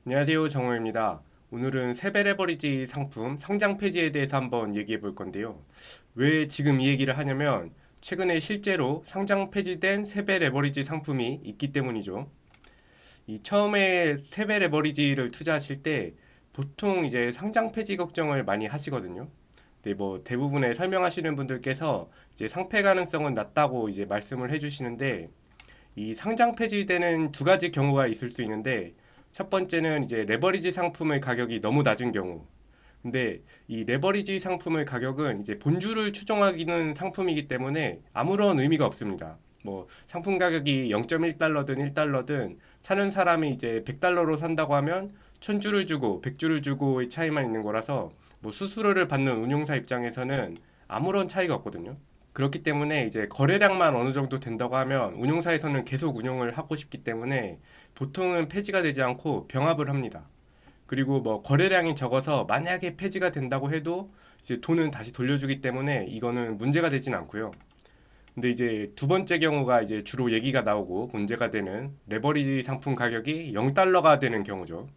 안녕하세요, 정호입니다. 오늘은 세배 레버리지 상품 상장 폐지에 대해서 한번 얘기해 볼 건데요. 왜 지금 이 얘기를 하냐면 최근에 실제로 상장 폐지된 세배 레버리지 상품이 있기 때문이죠. 이 처음에 세배 레버리지를 투자하실 때 보통 이제 상장 폐지 걱정을 많이 하시거든요. 근데 뭐 대부분의 설명하시는 분들께서 이제 상폐 가능성은 낮다고 이제 말씀을 해주시는데 이 상장 폐지되는 두 가지 경우가 있을 수 있는데 첫 번째는 이제 레버리지 상품의 가격이 너무 낮은 경우. 근데 이 레버리지 상품의 가격은 이제 본주를 추정하기는 상품이기 때문에 아무런 의미가 없습니다. 뭐 상품 가격이 0.1달러든 1달러든 사는 사람이 이제 100달러로 산다고 하면 1000주를 주고 100주를 주고의 차이만 있는 거라서 뭐 수수료를 받는 운용사 입장에서는 아무런 차이가 없거든요. 그렇기 때문에 이제 거래량만 어느 정도 된다고 하면 운용사에서는 계속 운용을 하고 싶기 때문에 보통은 폐지가 되지 않고 병합을 합니다. 그리고 뭐 거래량이 적어서 만약에 폐지가 된다고 해도 이제 돈은 다시 돌려주기 때문에 이거는 문제가 되진 않고요. 근데 이제 두 번째 경우가 이제 주로 얘기가 나오고 문제가 되는 레버리지 상품 가격이 0달러가 되는 경우죠.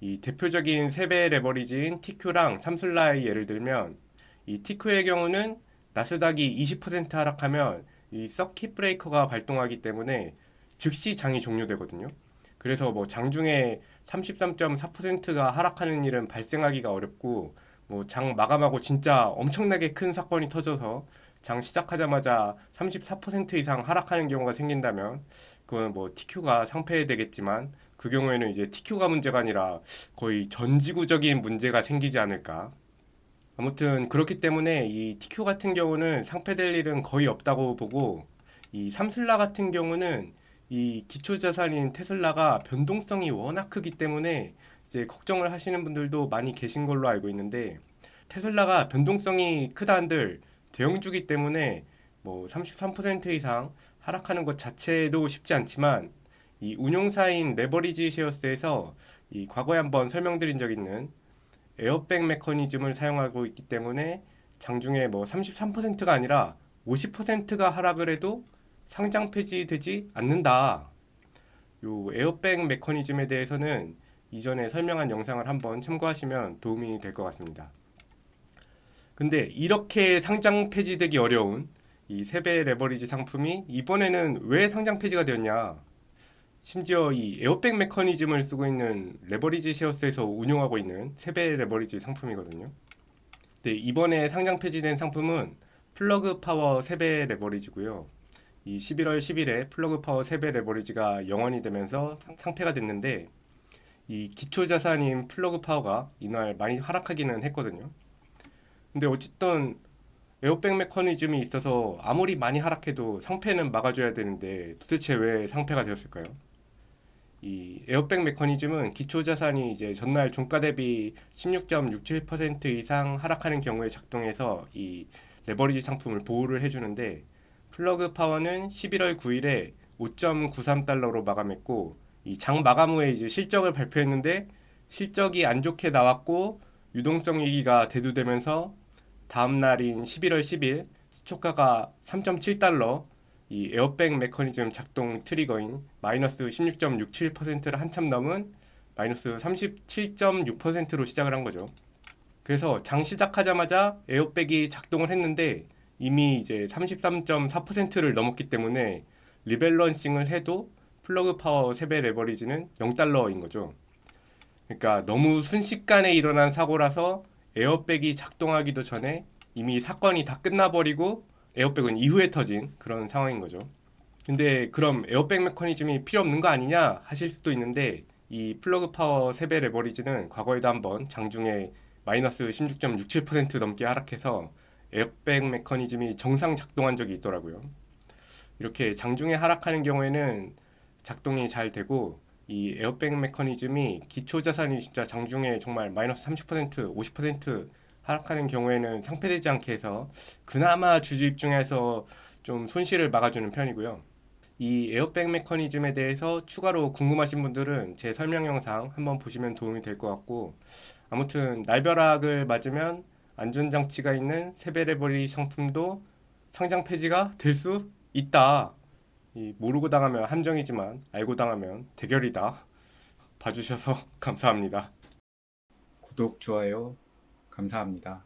이 대표적인 세배 레버리지인 TQ랑 삼슬라의 예를 들면 이 TQ의 경우는 나스닥이 20% 하락하면 이 서킷 브레이커가 발동하기 때문에 즉시 장이 종료되거든요. 그래서 뭐 장중에 33.4%가 하락하는 일은 발생하기가 어렵고 뭐 장 마감하고 진짜 엄청나게 큰 사건이 터져서 장 시작하자마자 34% 이상 하락하는 경우가 생긴다면 그건 뭐 TQ가 상폐되겠지만 그 경우에는 이제 TQ가 문제가 아니라 거의 전지구적인 문제가 생기지 않을까. 아무튼 그렇기 때문에 이 TQ 같은 경우는 상폐될 일은 거의 없다고 보고 이 삼슬라 같은 경우는 이 기초 자산인 테슬라가 변동성이 워낙 크기 때문에 이제 걱정을 하시는 분들도 많이 계신 걸로 알고 있는데 테슬라가 변동성이 크다 한들 대형주기 때문에 뭐 33% 이상 하락하는 것 자체도 쉽지 않지만 이 운용사인 레버리지 쉐어스에서 이 과거에 한번 설명드린 적 있는 에어백 메커니즘을 사용하고 있기 때문에 장중에 뭐 33%가 아니라 50%가 하락을 해도 상장 폐지되지 않는다. 요 에어백 메커니즘에 대해서는 이전에 설명한 영상을 한번 참고하시면 도움이 될 것 같습니다. 근데 이렇게 상장 폐지되기 어려운 이 세배 레버리지 상품이 이번에는 왜 상장 폐지가 되었냐? 심지어 이 에어백 메커니즘을 쓰고 있는 레버리지 쉐어스에서 운용하고 있는 세배 레버리지 상품이거든요. 근데 이번에 상장 폐지된 상품은 플러그 파워 세배 레버리지고요. 이 11월 10일에 플러그 파워 세배 레버리지가 영원이 되면서 상폐가 됐는데 이 기초 자산인 플러그 파워가 이날 많이 하락하기는 했거든요. 근데 어쨌든 에어백 메커니즘이 있어서 아무리 많이 하락해도 상폐는 막아줘야 되는데 도대체 왜 상폐가 되었을까요? 이 에어백 메커니즘은 기초 자산이 이제 전날 종가 대비 16.67% 이상 하락하는 경우에 작동해서 이 레버리지 상품을 보호를 해주는데 플러그 파워는 11월 9일에 5.93달러로 마감했고 이 장 마감 후에 이제 실적을 발표했는데 실적이 안 좋게 나왔고 유동성 위기가 대두되면서 다음 날인 11월 10일 시초가가 3.7달러 이 에어백 메커니즘 작동 트리거인 마이너스 16.67%를 한참 넘은 마이너스 37.6%로 시작을 한 거죠. 그래서 장 시작하자마자 에어백이 작동을 했는데 이미 이제 33.4%를 넘었기 때문에 리밸런싱을 해도 플러그 파워 세배 레버리지는 0달러인 거죠. 그러니까 너무 순식간에 일어난 사고라서 에어백이 작동하기도 전에 이미 사건이 다 끝나버리고 에어백은 이후에 터진 그런 상황인 거죠. 근데 그럼 에어백 메커니즘이 필요 없는 거 아니냐 하실 수도 있는데 이 플러그 파워 세배 레버리지는 과거에도 한번 장중에 마이너스 16.67% 넘게 하락해서 에어백 메커니즘이 정상 작동한 적이 있더라고요. 이렇게 장중에 하락하는 경우에는 작동이 잘 되고 이 에어백 메커니즘이 기초 자산이 진짜 장중에 정말 마이너스 30%, 50% 하락하는 경우에는 상폐되지 않게 해서 그나마 주주 입장에서 좀 손실을 막아주는 편이고요. 이 에어백 메커니즘에 대해서 추가로 궁금하신 분들은 제 설명 영상 한번 보시면 도움이 될 것 같고 아무튼 날벼락을 맞으면 안전장치가 있는 세배레버리 상품도 상장 폐지가 될 수 있다. 이 모르고 당하면 함정이지만 알고 당하면 대결이다. 봐주셔서 감사합니다. 구독, 좋아요 감사합니다.